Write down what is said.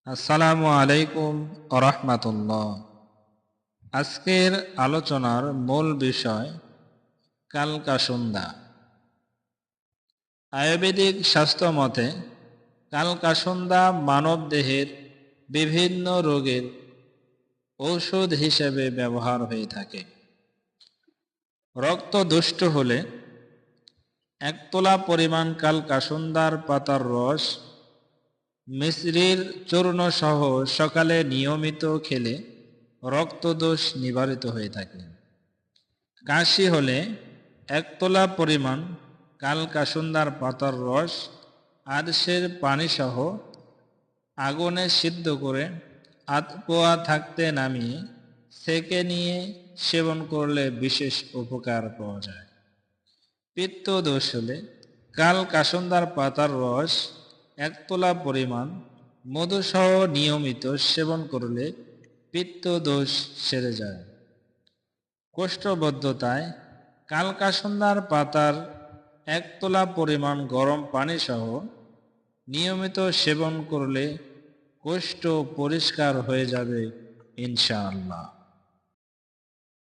আসসালামু আলাইকুম রাহমাতুল্লাহ। আজকের আলোচনার মূল বিষয় কালকাসুন্দা। আয়ুর্বেদিক শাস্ত্র মতে কালকাসুন্দা মানব দেহের বিভিন্ন রোগের ঔষধ হিসেবে ব্যবহার হয়ে থাকে। রক্ত দুষ্ট হলে এক তোলা পরিমাণ কালকাসুন্দার পাতার রস মিশ্রির চূর্ণ সহ সকালে নিয়মিত খেলে রক্তদোষ নিবারিত হয়ে থাকে। কাশি হলে এক তোলা পরিমাণ কালকাসুন্দার পাতার রস আদশের পানি সহ আগুনে সিদ্ধ করে আধ পোয়া থাকতে নামিয়ে সেকে নিয়ে সেবন করলে বিশেষ উপকার পাওয়া যায়। পিত্ত দোষ হলে কালকাসুন্দার পাতার রস এক তোলা পরিমাণ মধুসহ নিয়মিত সেবন করলে পিত্ত দোষ সেরে যায়। কোষ্ঠবদ্ধতায় কালকাসুন্দার পাতার এক তোলা পরিমাণ গরম পানি সহ নিয়মিত সেবন করলে কোষ্ঠ পরিষ্কার হয়ে যাবে ইনশাআল্লাহ।